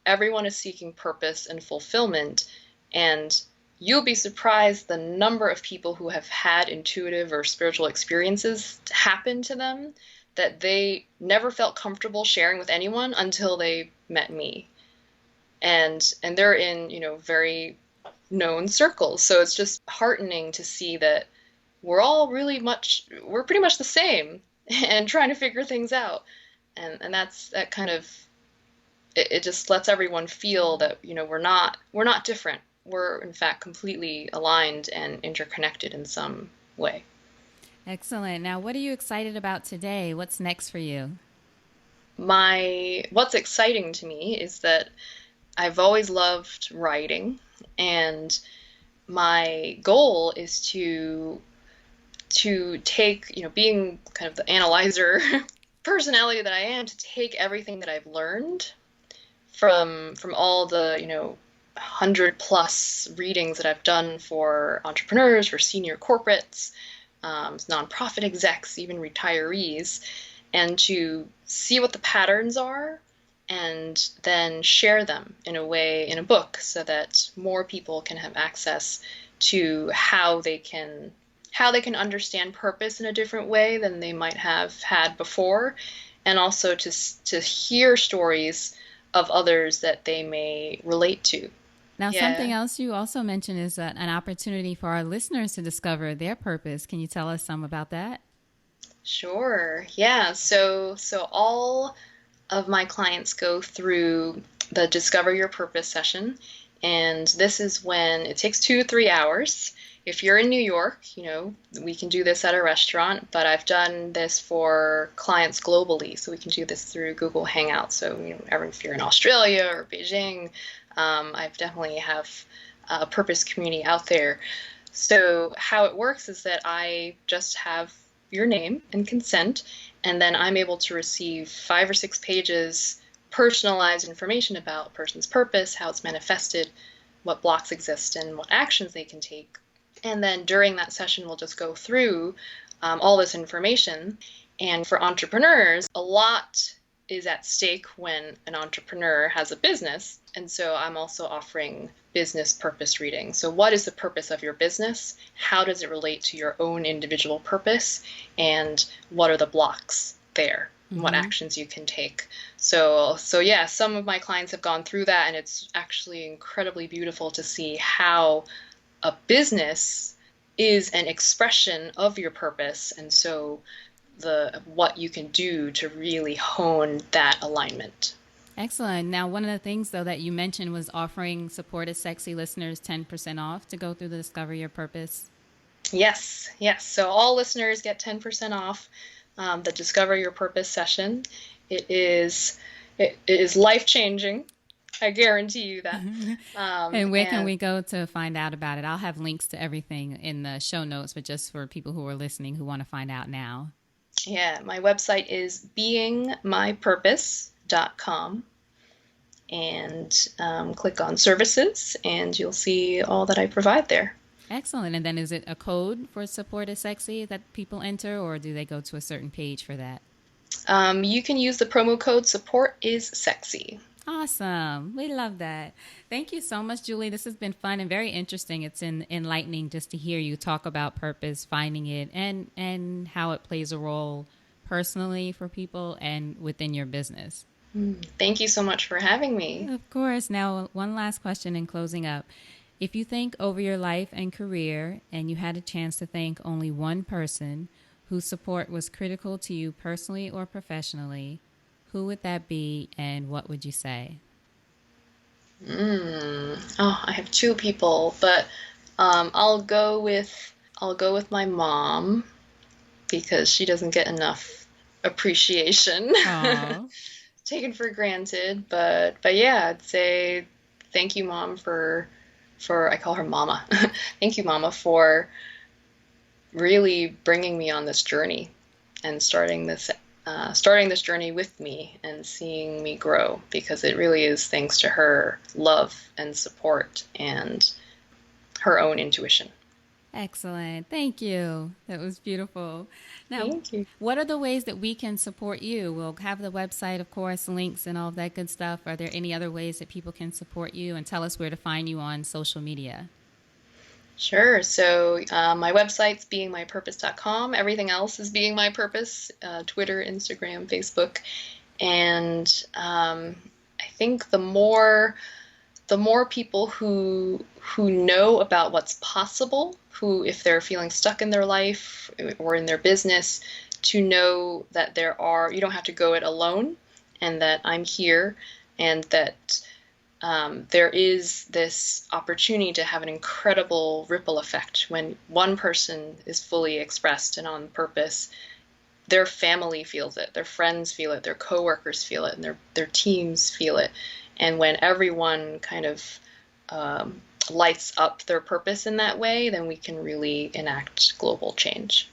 Everyone is seeking purpose and fulfillment, and you'll be surprised the number of people who have had intuitive or spiritual experiences happen to them that they never felt comfortable sharing with anyone until they met me. And they're in, very known circles. So it's just heartening to see that we're pretty much the same and trying to figure things out. And that kind of it just lets everyone feel that, we're not different. We're in fact completely aligned and interconnected in some way. Excellent. Now, what are you excited about today? What's next for you? What's exciting to me is that I've always loved writing, and my goal is to take, being kind of the analyzer personality that I am, to take everything that I've learned from all the, 100+ readings that I've done for entrepreneurs, for senior corporates, nonprofit execs, even retirees, and to see what the patterns are and then share them in a way in a book so that more people can have access to how they can understand purpose in a different way than they might have had before, and also to hear stories of others that they may relate to. Now, something Yeah. else you also mentioned is an opportunity for our listeners to discover their purpose. Can you tell us some about that? Sure. Yeah. So all of my clients go through the Discover Your Purpose session, and this is when it takes 2 to 3 hours. If you're in New York, we can do this at a restaurant, but I've done this for clients globally, so we can do this through Google Hangouts. So, if you're in Australia or Beijing, I definitely have a purpose community out there. So how it works is that I just have your name and consent, and then I'm able to receive 5 or 6 pages personalized information about a person's purpose, how it's manifested, what blocks exist, and what actions they can take. And then during that session, we'll just go through all this information. And for entrepreneurs, a lot is at stake when an entrepreneur has a business. And so I'm also offering business purpose reading. So what is the purpose of your business? How does it relate to your own individual purpose? And what are the blocks there? What Mm-hmm. actions you can take. So yeah, some of my clients have gone through that, and it's actually incredibly beautiful to see how a business is an expression of your purpose, and so what you can do to really hone that alignment. Excellent. Now, one of the things, though, that you mentioned was offering Support is Sexy listeners 10% off to go through the Discover Your Purpose. Yes, yes. So all listeners get 10% off the Discover Your Purpose session. It is life changing. I guarantee you that. And where can And we go to find out about it? I'll have links to everything in the show notes, but just for people who are listening who want to find out now. yeah, my website is beingmypurpose.com, and click on services, and you'll see all that I provide there. Excellent. And then is it a code for Support is Sexy that people enter, or do they go to a certain page for that? You can use the promo code support is sexy. Awesome. We love that. Thank you so much, Julie. This has been fun and very interesting. It's enlightening just to hear you talk about purpose, finding it, and how it plays a role personally for people and within your business. Thank you so much for having me. Of course. Now, one last question in closing up. If you think over your life and career and you had a chance to thank only one person whose support was critical to you personally or professionally, who would that be and what would you say? Oh, I have two people, but I'll go with my mom because she doesn't get enough appreciation. Aw. Taken for granted, but yeah, I'd say thank you, Mom, for I call her Mama. Thank you, Mama, for really bringing me on this journey and starting this journey with me and seeing me grow, because it really is thanks to her love and support and her own intuition. Excellent. Thank you. That was beautiful. Now, Thank you. what are the ways that we can support you? We'll have the website, of course, links and all of that good stuff. Are there any other ways that people can support you, and tell us where to find you on social media? Sure. So my website's beingmypurpose.com. Everything else is Being My Purpose, Twitter, Instagram, Facebook. And I think the more people who know about what's possible, who, if they're feeling stuck in their life or in their business, to know that you don't have to go it alone, and that I'm here, and that there is this opportunity to have an incredible ripple effect when one person is fully expressed and on purpose. Their family feels it, their friends feel it, their coworkers feel it, and their teams feel it. And when everyone kind of lights up their purpose in that way, then we can really enact global change.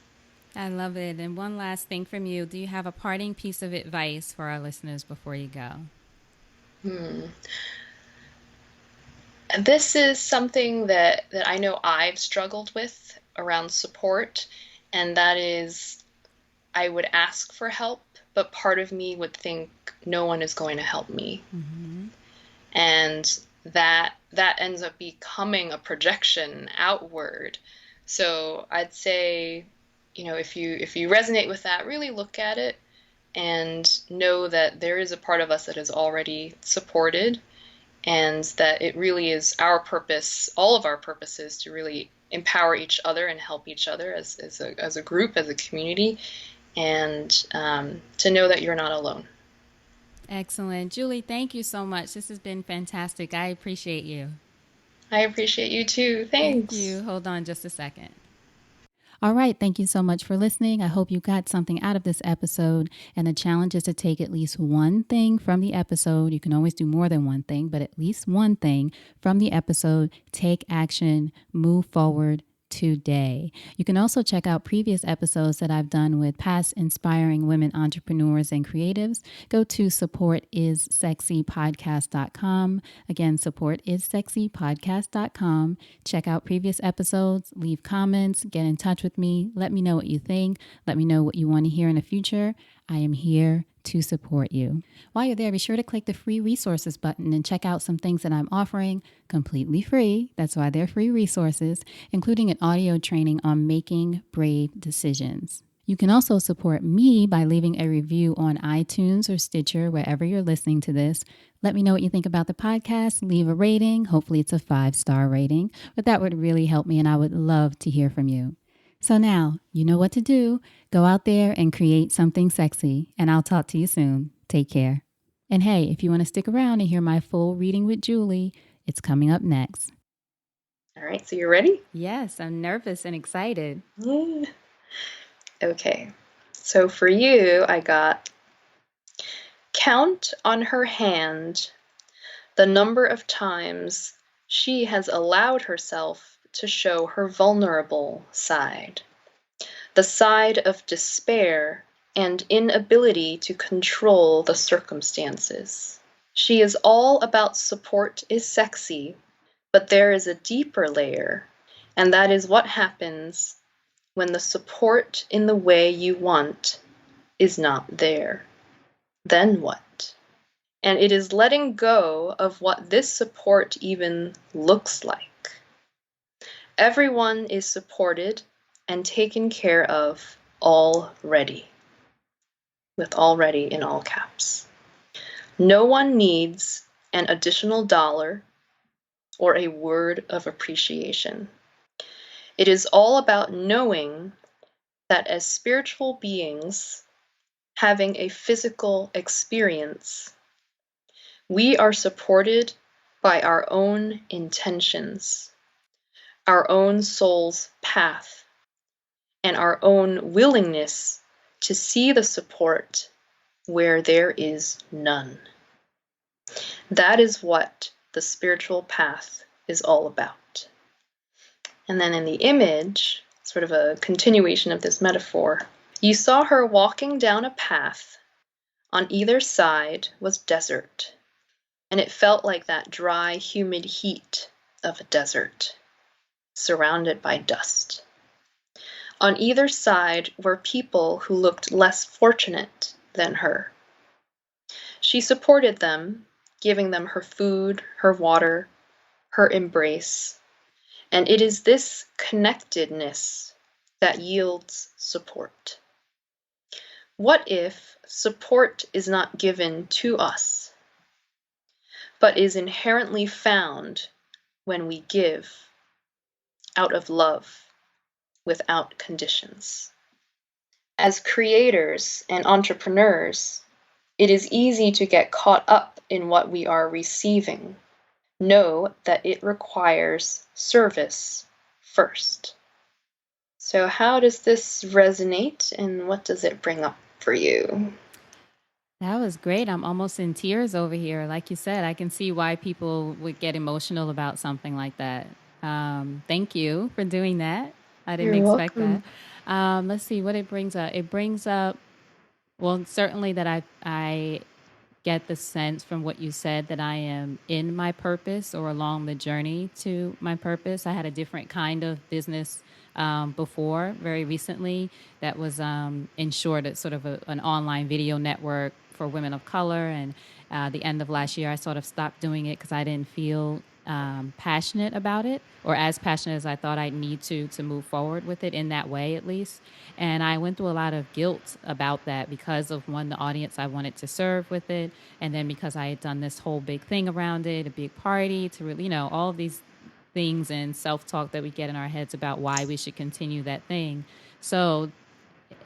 I love it. And one last thing from you. Do you have a parting piece of advice for our listeners before you go? Hmm. And this is something that I know I've struggled with around support, and that is I would ask for help, but part of me would think no one is going to help me. Mm-hmm. And that ends up becoming a projection outward. So I'd say, if you resonate with that, really look at it and know that there is a part of us that is already supported, and that it really is our purpose, all of our purposes, to really empower each other and help each other as a group, as a community, and to know that you're not alone. Excellent. Julie, thank you so much. This has been fantastic. I appreciate you. I appreciate you too. Thank Thanks. you. Hold on just a second. All right. Thank you so much for listening. I hope you got something out of this episode. And the challenge is to take at least one thing from the episode. You can always do more than one thing, but at least one thing from the episode. Take action, move forward today. You can also check out previous episodes that I've done with past inspiring women entrepreneurs and creatives. Go to supportissexypodcast.com. Again, supportissexypodcast.com. Check out previous episodes, leave comments, get in touch with me. Let me know what you think. Let me know what you want to hear in the future. I am here to support you. While you're there, be sure to click the free resources button and check out some things that I'm offering completely free. That's why they're free resources, including an audio training on making brave decisions. You can also support me by leaving a review on iTunes or Stitcher, wherever you're listening to this. Let me know what you think about the podcast. Leave a rating. Hopefully it's a 5-star rating, but that would really help me, and I would love to hear from you. So now, you know what to do. Go out there and create something sexy, and I'll talk to you soon. Take care. And hey, if you want to stick around and hear my full reading with Julie, it's coming up next. All right, so you're ready? Yes, I'm nervous and excited. Yeah. Okay, so for you, I got count on her hand the number of times she has allowed herself to show her vulnerable side, the side of despair and inability to control the circumstances. She is all about support is sexy, but there is a deeper layer, and that is what happens when the support in the way you want is not there. Then what? And it is letting go of what this support even looks like. Everyone is supported and taken care of already, with already in all caps. No one needs an additional dollar or a word of appreciation. It is all about knowing that as spiritual beings having a physical experience, we are supported by our own intentions, our own soul's path, and our own willingness to see the support where there is none. That is what the spiritual path is all about. And then in the image, sort of a continuation of this metaphor, you saw her walking down a path. On either side was desert, and it felt like that dry, humid heat of a desert, surrounded by dust. On either side were people who looked less fortunate than her. She supported them, giving them her food, her water, her embrace, and it is this connectedness that yields support. What if support is not given to us, but is inherently found when we give out of love, without conditions? As creators and entrepreneurs, it is easy to get caught up in what we are receiving. Know that it requires service first. So how does this resonate, and what does it bring up for you? That was great. I'm almost in tears over here. Like you said, I can see why people would get emotional about something like that. Thank you for doing that. I didn't You're expect welcome. that. Let's see what it brings up. It brings up, well, certainly that I get the sense from what you said that I am in my purpose or along the journey to my purpose. I had a different kind of business before, very recently, that was, in short, it's sort of an online video network for women of color. And the end of last year, I sort of stopped doing it because I didn't feel passionate about it, or as passionate as I thought I'd need to move forward with it in that way, at least. And I went through a lot of guilt about that because of, one, the audience I wanted to serve with it, and then because I had done this whole big thing around it, a big party to really, all of these things and self-talk that we get in our heads about why we should continue that thing. So,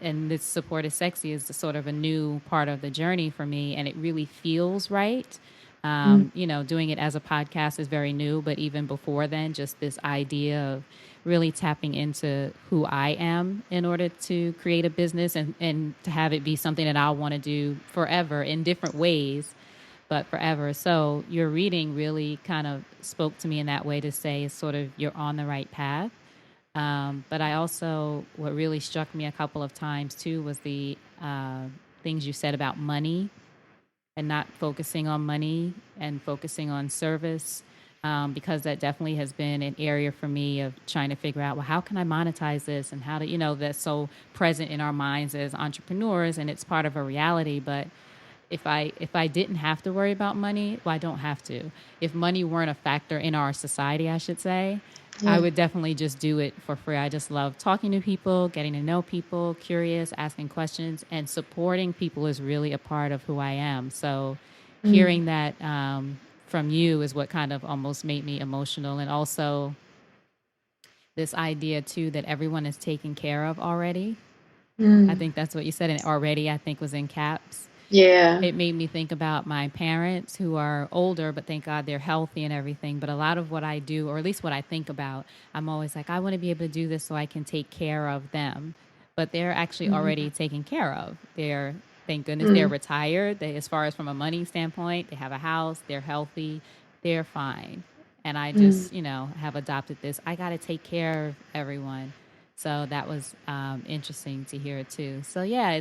and this support is sexy is sort of a new part of the journey for me, and it really feels right. Mm. Doing it as a podcast is very new, but even before then, just this idea of really tapping into who I am in order to create a business, and to have it be something that I want to do forever in different ways, but forever. So your reading really kind of spoke to me in that way, to say it's sort of, you're on the right path. But I also, what really struck me a couple of times too was the things you said about money, and not focusing on money and focusing on service. Because that definitely has been an area for me of trying to figure out, well, how can I monetize this, and how to, that's so present in our minds as entrepreneurs, and it's part of a reality. But if I didn't have to worry about money, well, I don't have to. If money weren't a factor in our society, I should say, I Yeah. would definitely just do it for free. I just love talking to people, getting to know people, curious, asking questions, and supporting people is really a part of who I am. So Mm. hearing that from you is what kind of almost made me emotional. And also this idea too that everyone is taken care of already. I Mm. think that's what you said, and already I think was in caps. Yeah. It made me think about my parents, who are older, but thank God they're healthy and everything. But a lot of what I do, or at least what I think about, I'm always like, I want to be able to do this so I can take care of them. But they're actually already Mm. taken care of. Thank goodness, they're Mm. retired. As far as from a money standpoint, they have a house, they're healthy, they're fine. And I Mm. just, have adopted this. I got to take care of everyone. So that was interesting to hear too. So yeah,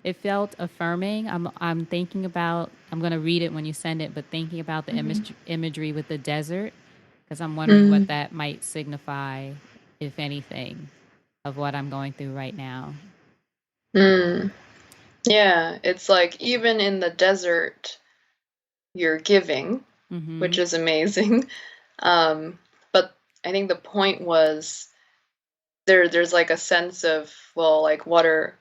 it felt affirming. I'm thinking about. I'm going to read it when you send it, but thinking about the Mm. imagery with the desert, because I'm wondering what Mm. that might signify, if anything, of what I'm going through right now. Mm. Yeah, it's like even in the desert, you're giving, which Mm-hmm. is amazing. Um, but I think the point was there's like a sense of, well, like what are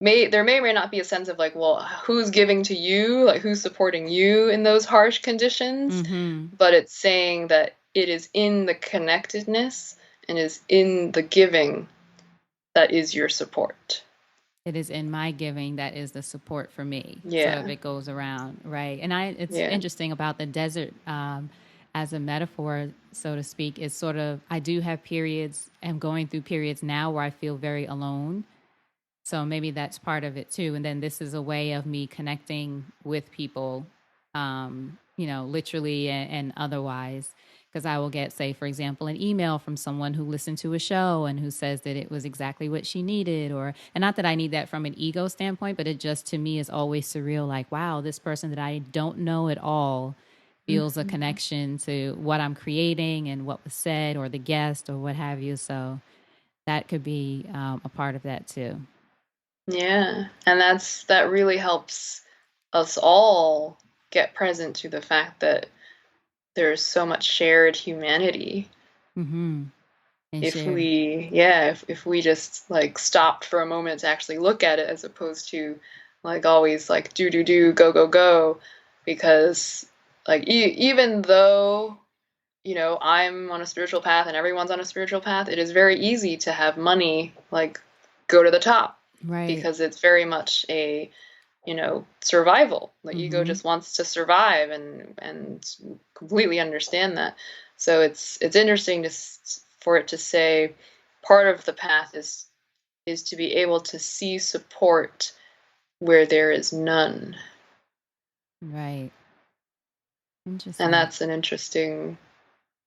there may or may not be a sense of like, well, who's giving to you, like who's supporting you in those harsh conditions, Mm-hmm. but it's saying that it is in the connectedness and is in the giving that is your support. It is in my giving that is the support for me. So if Yeah. it goes around, right? And it's Yeah. interesting about the desert as a metaphor, so to speak. Is sort of I do have periods. I'm going through periods now where I feel very alone. So maybe that's part of it too. And then this is a way of me connecting with people, literally and otherwise. Because I will get, say, for example, an email from someone who listened to a show and who says that it was exactly what she needed. And not that I need that from an ego standpoint, but it just to me is always surreal. Like, wow, this person that I don't know at all feels a Mhm. connection to what I'm creating and what was said or the guest or what have you. So that could be a part of that too. Yeah. And that really helps us all get present to the fact that there's so much shared humanity. Mm-hmm. And If shared. we, yeah, if we just like stopped for a moment to actually look at it as opposed to like always like do, go, go, go, because like even though, I'm on a spiritual path and everyone's on a spiritual path, it is very easy to have money like go to the top Right. because it's very much a survival. The ego Mm-hmm. just wants to survive and completely understand that. So it's interesting for it to say part of the path is to be able to see support where there is none. Right. And Interesting. that's interesting.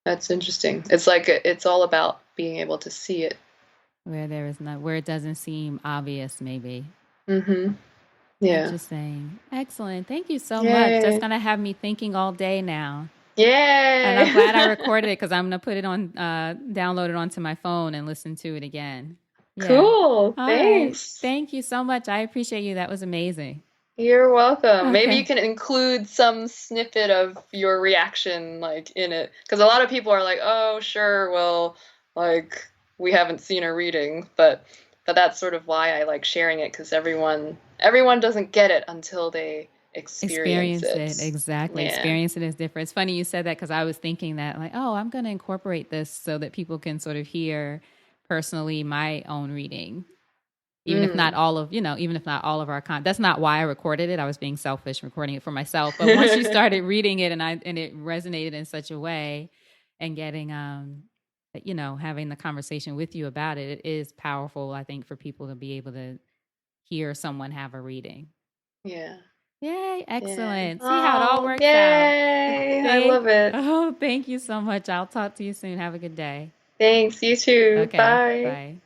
It's like it's all about being able to see it. Where there is not, where it doesn't seem obvious, maybe. Mhm. Yeah. Interesting. Excellent. Thank you so much. That's Yay. going to have me thinking all day now. And I'm Yay. glad I recorded it because I'm going to put it on, download it onto my phone and listen to it again. Yeah. Cool. All right. Thanks. Thank you so much. I appreciate you. That was amazing. You're welcome. Maybe you Okay. can include some snippet of your reaction like in it, because a lot of people are like, "Oh, sure, well, like we haven't seen a reading," but that's sort of why I like sharing it because everyone doesn't get it until they experience Experience it. it. Exactly. Yeah. Experience it is different. It's funny you said that because I was thinking that, like, oh, I'm going to incorporate this so that people can sort of hear personally my own reading. Even if not Mm. all of, even if not all of our content. That's not why I recorded it. I was being selfish recording it for myself. But once you started reading it and it resonated in such a way and getting, having the conversation with you about it, it is powerful, I think, for people to be able to hear someone have a reading. Yeah. Yay, Yeah. excellent. See how it all Oh, works out. yay. I love it. Thank you so much. I'll talk to you soon. Have a good day. Thanks. You too. Okay, Bye. bye.